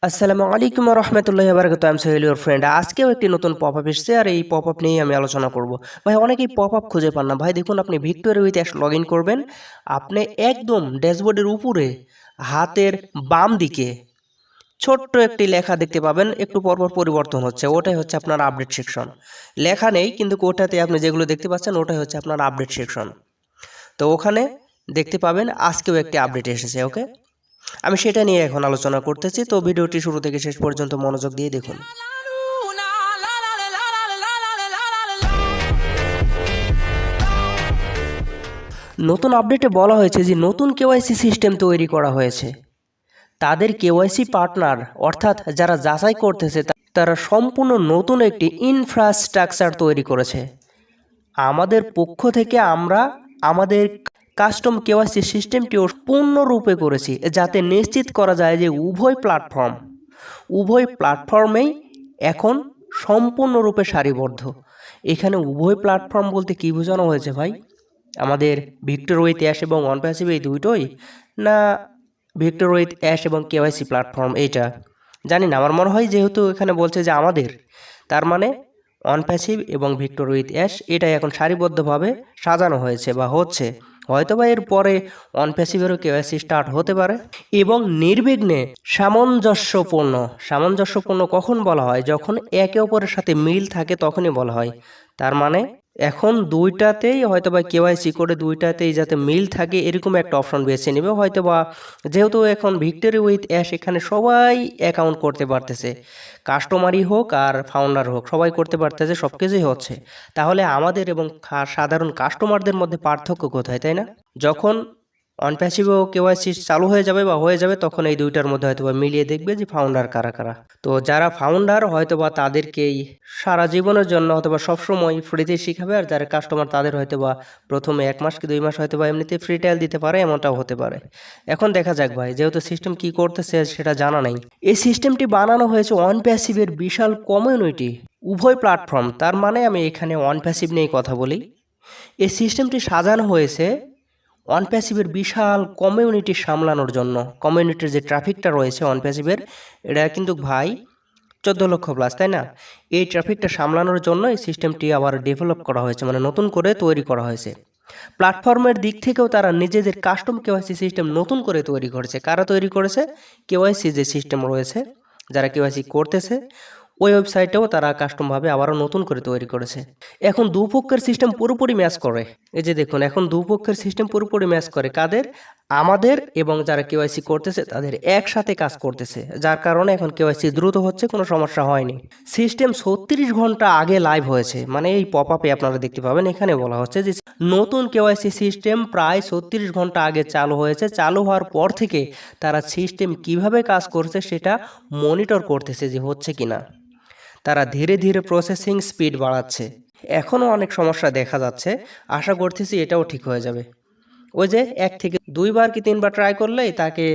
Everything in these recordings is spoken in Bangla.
আসসালামু আলাইকুম রহমতুল্লাহি ওয়া বারাকাতুহু। আমি সোহেল ইওর ফ্রেন্ড। আজকেও একটি নতুন পপআপ এসেছে আর এই পপআপ নিয়েই আমি আলোচনা করব। ভাই অনেকেই পপআপ খুঁজে পান না। ভাই দেখুন, আপনি victory with ash log in করবেন। আপনি একদম ড্যাশবোর্ডের উপরে হাতের বাম দিকে ছোট্ট একটি লেখা দেখতে পাবেন, একটু পরপর পরিবর্তন হচ্ছে, ওটাই হচ্ছে আপনার আপডেট সেকশন। লেখা নেই কিন্তু ওটাতে আপনি যেগুলো দেখতে পাচ্ছেন ওটাই হচ্ছে আপনার আপডেট সেকশন। তো ওখানে দেখতে পাবেন আজকেও একটি আপডেট এসেছে। ওকে, আমি সেটা নিয়ে এখন আলোচনা করতেছি। তো ভিডিওটি শুরু থেকে শেষ পর্যন্ত মনোযোগ দিয়ে দেখুন। নতুন আপডেটে বলা হয়েছে যে নতুন কেওয়াইসি সিস্টেম তৈরি করা হয়েছে। তাদের কেওয়াইসি পার্টনার অর্থাৎ যারা যাচাই করতেছে তারা সম্পূর্ণ নতুন একটি ইনফ্রাস্ট্রাকচার তৈরি করেছে। আমাদের পক্ষ থেকে আমরা আমাদের কাস্টম কেওয়াইসি সিস্টেমটিও পূর্ণরূপে করেছি, যাতে নিশ্চিত করা যায় যে উভয় প্ল্যাটফর্মেই এখন সম্পূর্ণরূপে সারিবদ্ধ। এখানে উভয় প্ল্যাটফর্ম বলতে কী বোঝানো হয়েছে ভাই? আমাদের ভিক্টর উইথ অ্যাশ এবং অনপ্যাসিভ এই দুইটোই, না ভিক্টর উইথ অ্যাশ এবং কেওয়াইসি প্ল্যাটফর্ম এইটা জানি না। আমার মনে হয় যেহেতু এখানে বলছে যে আমাদের, তার মানে অনপ্যাসিভ এবং ভিক্টর উইথ অ্যাশ এটাই এখন সারিবদ্ধভাবে সাজানো হয়েছে বা হচ্ছে। হয়তোবা এর পরে অনপ্যাসিভেরও কেওয়াইসি স্টার্ট হতে পারে। এবং নির্বিঘ্নে সামঞ্জস্যপূর্ণ কখন বলা হয়? যখন একে অপরের সাথে মিল থাকে তখনই বলা হয়। তার মানে এখন দুইটাতেই হয়তোবা কেওয়াইসি করে দুইটাতেই যাতে মিল থাকে এরকম একটা অপশন বেছে নেবে হয়তোবা। যেহেতু এখন ভিক্টরি উইথ অ্যাশ এখানে সবাই অ্যাকাউন্ট করতে পারতেছে, কাস্টমারই হোক আর ফাউন্ডার হোক সবাই করতে পারতেছে, সব কিছুই হচ্ছে। তাহলে আমাদের এবং সাধারণ কাস্টমারদের মধ্যে পার্থক্য কোথায়, তাই না? যখন অনপ্যাসিভও কেওয়াইসি চালু হয়ে যাবে বা হয়ে যাবে তখন এই দুইটার মধ্যে হয়তোবা মিলিয়ে দেখবে যে ফাউন্ডার কারা কারা। তো যারা ফাউন্ডার হয়তোবা তাদেরকেই সারা জীবনের জন্য হয়তোবা সবসময় ফ্রিতে শিখাবে, আর যারা কাস্টমার তাদের হয়তোবা প্রথমে 1 মাস কি 2 মাস হয়তোবা এমনিতে ফ্রি ট্রায়াল দিতে পারে, এমনটাও হতে পারে। এখন দেখা যাক ভাই, যেহেতু সিস্টেম কি করতেছে সেটা জানা নাই। এই সিস্টেমটি বানানো হয়েছে অনপ্যাসিভের বিশাল কমিউনিটি, উভয় প্ল্যাটফর্ম। তার মানে আমি এখানে অনপ্যাসিভ নিয়ে কথা বলি। এই সিস্টেমটি সাজানো হয়েছে অনপ্যাসিভের বিশাল কমিউনিটি সামলানোর জন্য। কমিউনিটির যে ট্রাফিকটা রয়েছে অনপ্যাসিভের, এটা কিন্তু ভাই 14 লক্ষ প্লাস, তাই না? এই ট্রাফিকটা সামলানোর জন্য এই সিস্টেমটি আবার ডেভেলপ করা হয়েছে, মানে নতুন করে তৈরি করা হয়েছে। প্ল্যাটফর্মের দিক থেকেও তারা নিজেদের কাস্টম কেওয়াইসি সিস্টেম নতুন করে তৈরি করেছে। কারা তৈরি করেছে? কেওয়াইসি যে সিস্টেম রয়েছে, যারা কেওয়াইসি করতেছে ওই ওয়েবসাইটেও তারা কাস্টমভাবে আবারও নতুন করে তৈরি করেছে। এখন দুপক্ষের সিস্টেম পুরোপুরি ম্যাচ করে। এই যে দেখুন, এখন দুপক্ষের সিস্টেম পুরোপুরি ম্যাচ করে কাদের? আমাদের এবং যারা কেওয়াইসি করতেছে তাদের একসাথে কাজ করতেছে, যার কারণে এখন কেওয়াইসি দ্রুত হচ্ছে, কোনো সমস্যা হয়নি। সিস্টেম 36 ঘন্টা আগে লাইভ হয়েছে, মানে এই পপআপে আপনারা দেখতে পাবেন এখানে বলা হচ্ছে যে নতুন কেওয়াইসি সিস্টেম প্রায় 36 ঘন্টা আগে চালু হয়েছে। চালু হওয়ার পর থেকে তারা সিস্টেম কিভাবে কাজ করছে সেটা মনিটর করতেছে যে হচ্ছে কিনা। তারা ধীরে ধীরে প্রসেসিং স্পিড বাড়াচ্ছে। এখনও অনেক সমস্যা দেখা যাচ্ছে, আশা করতেছি এটাও ঠিক হয়ে যাবে। ওই যে 1 থেকে 2 বার কি 3 বার ট্রাই করলেই তাকে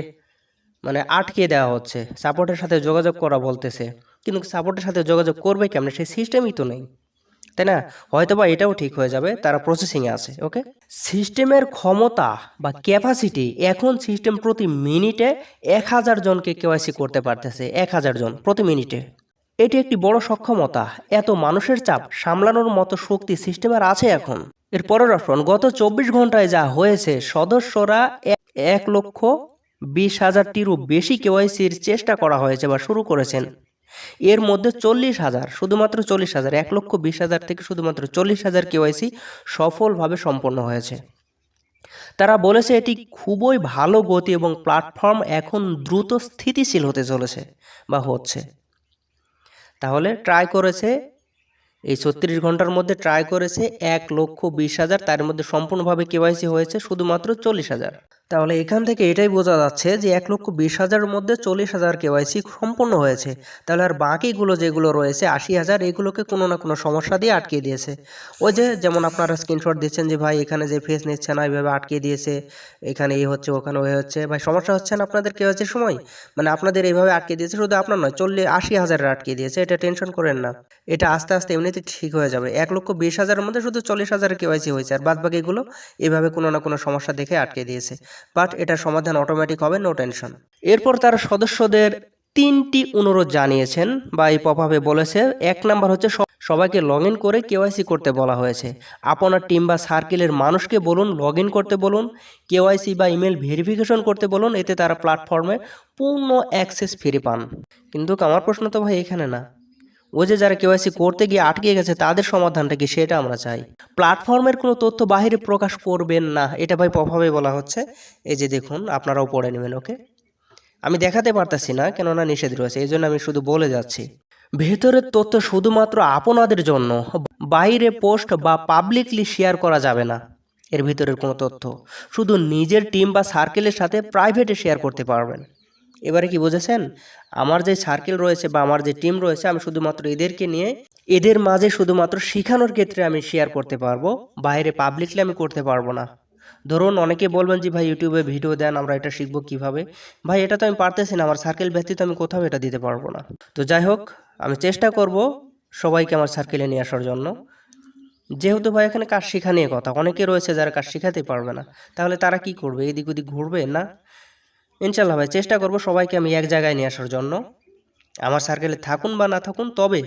মানে আটকে দেওয়া হচ্ছে, সাপোর্টের সাথে যোগাযোগ করা বলতেছে। কিন্তু সাপোর্টের সাথে যোগাযোগ করবে কেমন? সেই সিস্টেমই তো নেই, তাই না? হয়তোবা এটাও ঠিক হয়ে যাবে, তারা প্রসেসিংয়ে আছে। ওকে, সিস্টেমের ক্ষমতা বা ক্যাপাসিটি, এখন সিস্টেম প্রতি মিনিটে 1000 জনকে কেওয়াইসি করতে পারতেছে। 1000 জন প্রতি মিনিটে, এটি একটি বড় সক্ষমতা। এত মানুষের চাপ সামলানোর মতো শক্তি সিস্টেমের আছে এখন। এর পরের অপশন, গত 24 ঘন্টায় যা হয়েছে, সদস্যরা 1,20,000-টিরও বেশি কেওয়াইসির চেষ্টা করা হয়েছে বা শুরু করেছেন। এর মধ্যে 40,000, শুধুমাত্র 40,000, 1,20,000 থেকে শুধুমাত্র 40,000 কেওয়াইসি সফলভাবে সম্পন্ন হয়েছে। তারা বলেছে এটি খুবই ভালো গতি এবং প্ল্যাটফর্ম এখন দ্রুত স্থিতিশীল হতে চলেছে বা হচ্ছে। তাহলে ট্রাই করেছে এই 36 ঘন্টার মধ্যে ট্রাই করেছে 1,20,000, তার মধ্যে সম্পূর্ণভাবে কেওয়াইসি হয়েছে শুধুমাত্র 40,000। তাহলে এখান থেকে এটাই বোঝা যাচ্ছে যে 1,20,000-এর মধ্যে 40,000 কেওয়াইসি সম্পূর্ণ হয়েছে। তাহলে আর বাকিগুলো যেগুলো রয়েছে 80,000, এগুলোকে কোনো না কোনো সমস্যা দিয়ে আটকে দিয়েছে। ওই যে যেমন আপনারা স্ক্রিনশট দিচ্ছেন যে ভাই এখানে যে ফেস নিচ্ছে না, এইভাবে আটকে দিয়েছে, এখানে এই হচ্ছে ওখানে ওই হচ্ছে। ভাই সমস্যা হচ্ছে না আপনাদের কেওয়াইসির সময়? মানে আপনাদের এইভাবে আটকে দিয়েছে, শুধু আপনার নয়, 80,000-এর আটকে দিয়েছে। এটা টেনশন করেন না, এটা আস্তে আস্তে এমনিতে ঠিক হয়ে যাবে। 1,20,000-এর মধ্যে শুধু 40,000 কেওয়াইসি হয়েছে, আর বাদ বাকিগুলো এভাবে কোনো না কোনো সমস্যা দেখে আটকে দিয়েছে। বাট এটা সমাধান অটোমেটিক হবে, নো টেনশন। এরপর তারা সদস্যদের 3টি অনুরোধ জানিয়েছেন বা এই পপআপে বলেছে। 1 নাম্বার হচ্ছে সবাইকে লগ ইন করে কেওয়াইসি করতে বলা হয়েছে। আপনার টিম বা সার্কেলের মানুষকে বলুন লগ ইন করতে বলুন, কেওয়াইসি বা ইমেল ভেরিফিকেশন করতে বলুন, এতে তারা প্ল্যাটফর্মে পূর্ণ অ্যাক্সেস ফিরে পান। কিন্তু আমার প্রশ্ন তো ভাই এখানে না, ওই যে যারা কেওয়াইসি করতে গিয়ে আটকে গেছে তাদের সমাধানটা কি সেটা আমরা চাই। প্ল্যাটফর্মের কোনো তথ্য বাহিরে প্রকাশ করবেন না, এটা ভাই পপআপে বলা হচ্ছে। এই যে দেখুন, আপনারাও পড়ে নেবেন। ওকে, আমি দেখাতে পারতেছি না কেননা নিষেধ রয়েছে, এই জন্য আমি শুধু বলে যাচ্ছি। ভেতরের তথ্য শুধুমাত্র আপনাদের জন্য, বাইরে পোস্ট বা পাবলিকলি শেয়ার করা যাবে না। এর ভিতরের কোনো তথ্য শুধু নিজের টিম বা সার্কেলের সাথে প্রাইভেটে শেয়ার করতে পারবেন। এবারে কি বুঝেছেন? আমার যে সার্কেল রয়েছে বা আমার যে টিম রয়েছে, আমি শুধুমাত্র এদেরকে নিয়ে এদের মাঝে শুধুমাত্র শেখানোর ক্ষেত্রে আমি শেয়ার করতে পারবো, বাইরে পাবলিকলি আমি করতে পারবো না। ধরুন অনেকে বলবেন যে ভাই ইউটিউবে ভিডিও দেন, আমরা এটা শিখবো কিভাবে। ভাই এটা তো আমি পারতেছি না, আমার সার্কেল ব্যতীত আমি কোথাও এটা দিতে পারবো না। তো যাই হোক, আমি চেষ্টা করব সবাইকে আমার সার্কেলে নিয়ে আসার জন্য। যেহেতু ভাই এখানে কাজ শেখা নিয়ে কথা, অনেকে রয়েছে যারা কাজ শেখাতে পারবে না, তাহলে তারা কি করবে? এদিক ওদিক ঘুরবে না। ইনশাল্লাহ ভাই চেষ্টা করব সবাইকে আমি এক জায়গায় নিয়ে আসার জন্য। আমার সার্কেলে থাকুন বা না থাকুন, তবে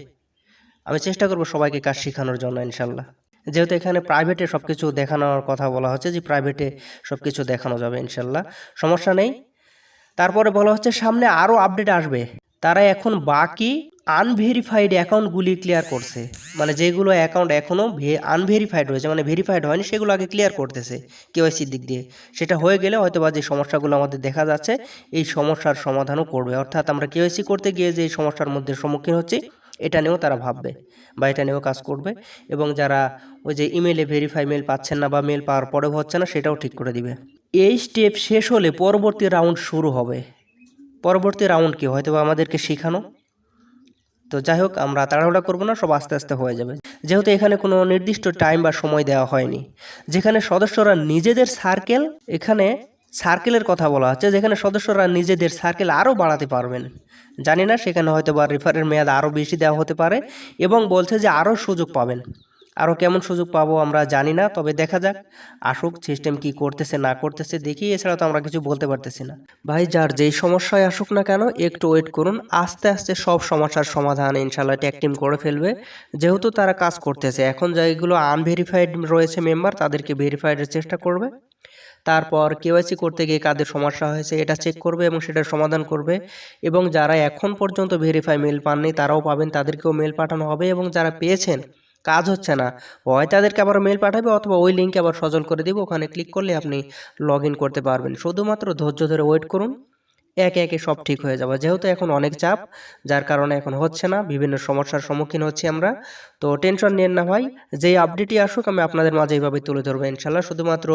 আমি চেষ্টা করব সবাইকে কাজ শেখানোর জন্য ইনশাল্লাহ। যেহেতু এখানে প্রাইভেটে সব কিছু দেখানোর কথা বলা হচ্ছে, যে প্রাইভেটে সব কিছু দেখানো যাবে ইনশাল্লাহ, সমস্যা নেই। তারপরে বলা হচ্ছে সামনে আরও আপডেট আসবে। তারা এখন বাকি আনভেরিফাইড অ্যাকাউন্টগুলি ক্লিয়ার করছে, মানে যেগুলো অ্যাকাউন্ট এখনও আনভেরিফাইড রয়েছে, মানে ভেরিফাইড হয়নি, সেগুলো আগে ক্লিয়ার করতেছে কেওয়াইসির দিক দিয়ে। সেটা হয়ে গেলে হয়তো বা যে সমস্যাগুলো আমাদের দেখা যাচ্ছে, এই সমস্যার সমাধানও করবে। অর্থাৎ আমরা কেওয়াইসি করতে গিয়ে যে সমস্যার মধ্যে সম্মুখীন হচ্ছি, এটা নিয়েও তারা ভাববে বা এটা নিয়েও কাজ করবে। এবং যারা ওই যে ইমেলে ভেরিফাই মেল পাচ্ছেন না বা মেল পাওয়ার পরেও হচ্ছে না, সেটাও ঠিক করে দিবে। এই স্টেপ শেষ হলে পরবর্তী রাউন্ড শুরু হবে। পরবর্তী রাউন্ড কি হয়তো বা আমাদেরকে শেখানো। তো যাই হোক, আমরা তাড়াহুড়া করবো না, সব আস্তে আস্তে হয়ে যাবে। যেহেতু এখানে কোনো নির্দিষ্ট টাইম বা সময় দেওয়া হয়নি, যেখানে সদস্যরা নিজেদের সার্কেল, এখানে সার্কেলের কথা বলা হচ্ছে, যেখানে সদস্যরা নিজেদের সার্কেল আরও বাড়াতে পারবেন। জানি না, সেখানে হয়তো বা রেফারের মেয়াদ আরও বেশি দেওয়া হতে পারে, এবং বলছে যে আরও সুযোগ পাবেন। আরও কেমন সুযোগ পাবো আমরা জানি না, তবে দেখা যাক, আসুক, সিস্টেম কি করতেছে না করতেছে দেখি। এছাড়া তো আমরা কিছু বলতে পারতেছি না। ভাই যার যেই সমস্যায় আসুক না কেন, একটু ওয়েট করুন, আস্তে আস্তে সব সমস্যার সমাধান ইনশাল্লাহ ট্যাগ টিম করে ফেলবে। যেহেতু তারা কাজ করতেছে, এখন যেগুলো আনভেরিফাইড রয়েছে মেম্বার, তাদেরকে ভেরিফাইডের চেষ্টা করবে। তারপর কেওয়াইসি করতে গিয়ে কাদের সমস্যা হয়েছে এটা চেক করবে এবং সেটার সমাধান করবে। এবং যারা এখন পর্যন্ত ভেরিফাই মেল পাননি তারাও পাবেন, তাদেরকেও মেল পাঠানো হবে। এবং যারা পেয়েছেন, কাজ হচ্ছে না, হয় তাদেরকে আবার মেল পাঠাবে, অথবা ওই লিঙ্কে আবার সচল করে দিব, ওখানে ক্লিক করলে আপনি লগ ইন করতে পারবেন। শুধুমাত্র ধৈর্য ধরে ওয়েট করুন, একে একে সব ঠিক হয়ে যাবে। যেহেতু এখন অনেক চাপ, যার কারণে এখন হচ্ছে না, বিভিন্ন সমস্যার সম্মুখীন হচ্ছি আমরা। তো টেনশন নিন না ভাই, যেই আপডেটই আসুক আমি আপনাদের মাঝে এইভাবে তুলে ধরবো ইনশাল্লাহ। শুধুমাত্র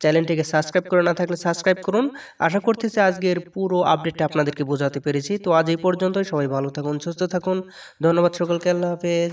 চ্যানেলটিকে সাবস্ক্রাইব করে না থাকলে সাবস্ক্রাইব করুন। আশা করতেছি আজকের পুরো আপডেটটা আপনাদেরকে বোঝাতে পেরেছি। তো আজ এই পর্যন্তই, সবাই ভালো থাকুন, সুস্থ থাকুন। ধন্যবাদ সকলকে, আল্লাহ হাফেজ।